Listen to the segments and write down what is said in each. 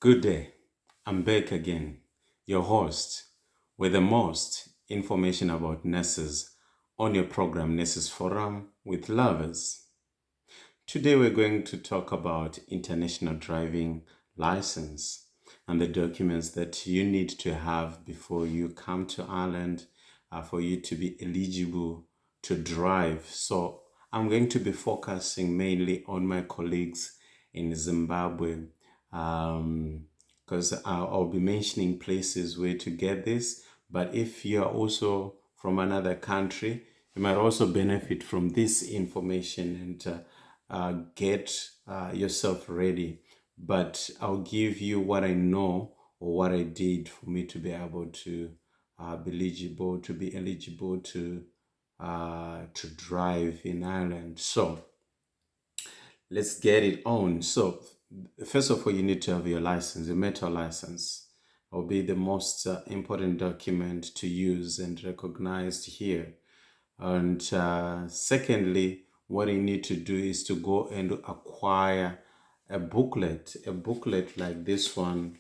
Good day. I'm back again, your host, with the most information about nurses on your program, Nurses Forum with Lovers. Today, we're going to talk about international driving license and the documents that you need to have before you come to Ireland for you to be eligible to drive. So, I'm going to be focusing mainly on my colleagues in Zimbabwe because I'll be mentioning places where to get this. But if you're also from another country, you might also benefit from this information and get yourself ready. But I'll give you what I know or what I did for me to be able to be eligible to drive in Ireland. So let's get it on. So first of all, you need to have your license, your metal license. Will be the most important document to use and recognized here. And secondly, what you need to do is to go and acquire a booklet like this one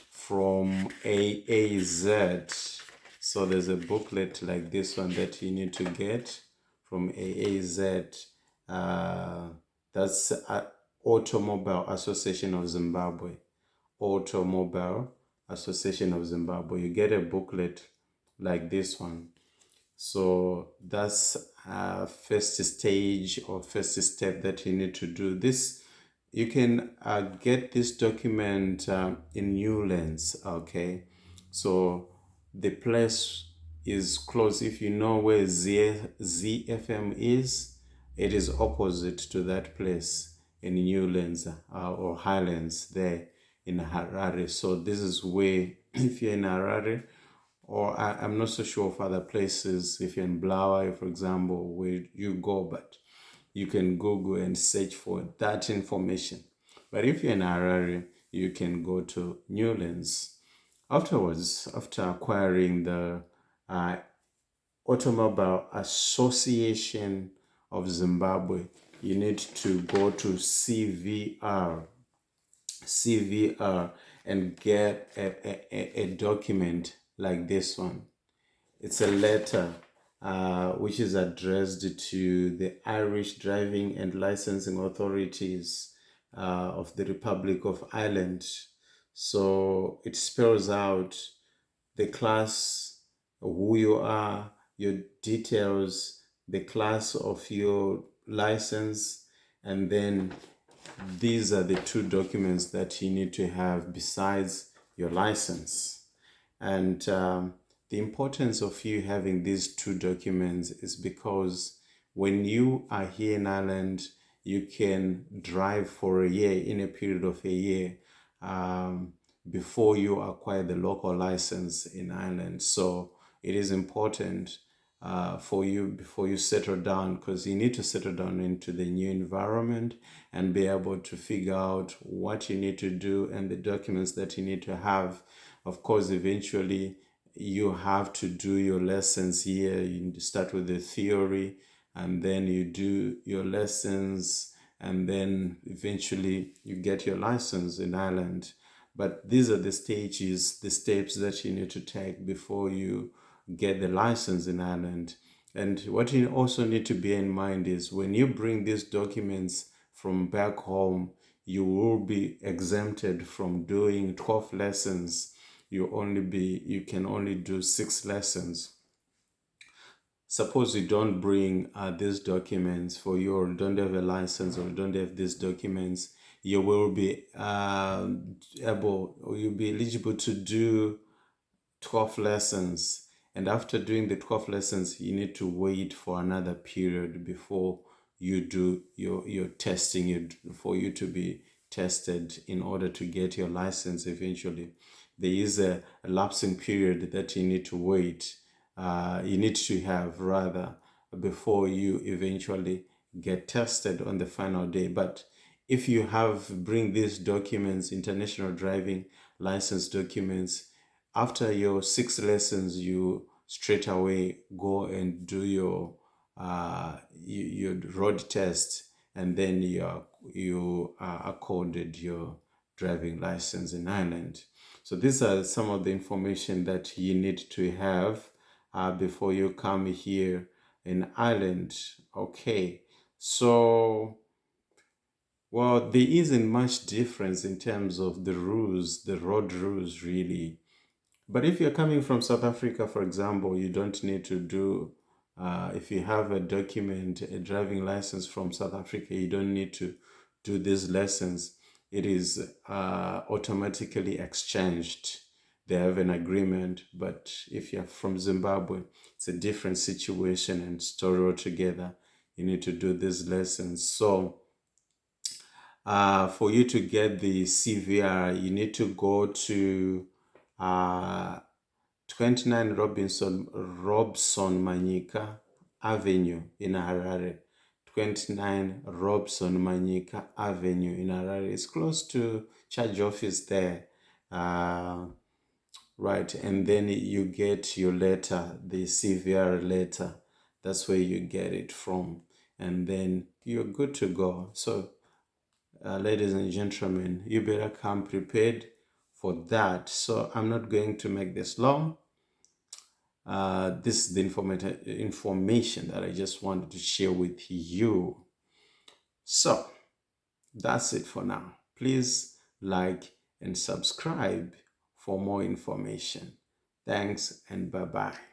from AAZ. So there's a booklet like this one that you need to get from AAZ. That's Automobile Association of Zimbabwe. Automobile Association of Zimbabwe. You get a booklet like this one. So that's first stage or first step that you need to do. This you can get this document in Newlands. Okay, so the place is close. If you know where ZFM is, it is opposite to that place in Newlands or Highlands there in Harare. So this is where, if you're in Harare, or I'm not so sure of other places, if you're in Blawa, for example, where you go, but you can Google and search for that information. But if you're in Harare, you can go to Newlands. Afterwards, after acquiring the Automobile Association of Zimbabwe, you need to go to CVR and get a document like this one. It's a letter which is addressed to the Irish Driving and Licensing Authorities of the Republic of Ireland. So it spells out the class, who you are, your details, the class of your license, and then these are the two documents that you need to have besides your license. And the importance of you having these two documents is because when you are here in Ireland, you can drive for a year, in a period of a year, before you acquire the local license in Ireland. So it is important for you before you settle down, because you need to settle down into the new environment and be able to figure out what you need to do and the documents that you need to have. Of course, eventually you have to do your lessons here. You start with the theory and then you do your lessons, and then eventually you get your license in Ireland. But these are the stages, the steps that you need to take before you get the license in Ireland. And what you also need to bear in mind is when you bring these documents from back home, you will be exempted from doing 12 lessons. You can only do 6 lessons. Suppose you don't bring these documents for you, or don't have a license, or don't have these documents, you will be you'll be eligible to do 12 lessons. And after doing the 12 lessons, you need to wait for another period before you do your testing, for you to be tested in order to get your license eventually. There is a lapsing period that you need to wait. You need to have rather before you eventually get tested on the final day. But if you bring these documents, international driving license documents, after your 6 lessons, you straight away go and do your road test, and then you are accorded your driving license in Ireland. So these are some of the information that you need to have before you come here in Ireland. Okay, so well, there isn't much difference in terms of the rules, the road rules, really. But if you're coming from South Africa, for example, you don't need to do, if you have a document, a driving license from South Africa, you don't need to do these lessons. It is automatically exchanged. They have an agreement. But if you're from Zimbabwe, it's a different situation and story altogether. You need to do these lessons. So, for you to get the CVR, you need to go to 29 Robson Manyika Avenue in Harare. 29 Robson Manyika Avenue in Harare. It's close to charge office there. Right, and then you get your letter, the CVR letter. That's where you get it from. And then you're good to go. So ladies and gentlemen, you better come prepared for that. So I'm not going to make this long. This is the information that I just wanted to share with you. So that's it for now. Please like and subscribe for more information. Thanks and bye-bye.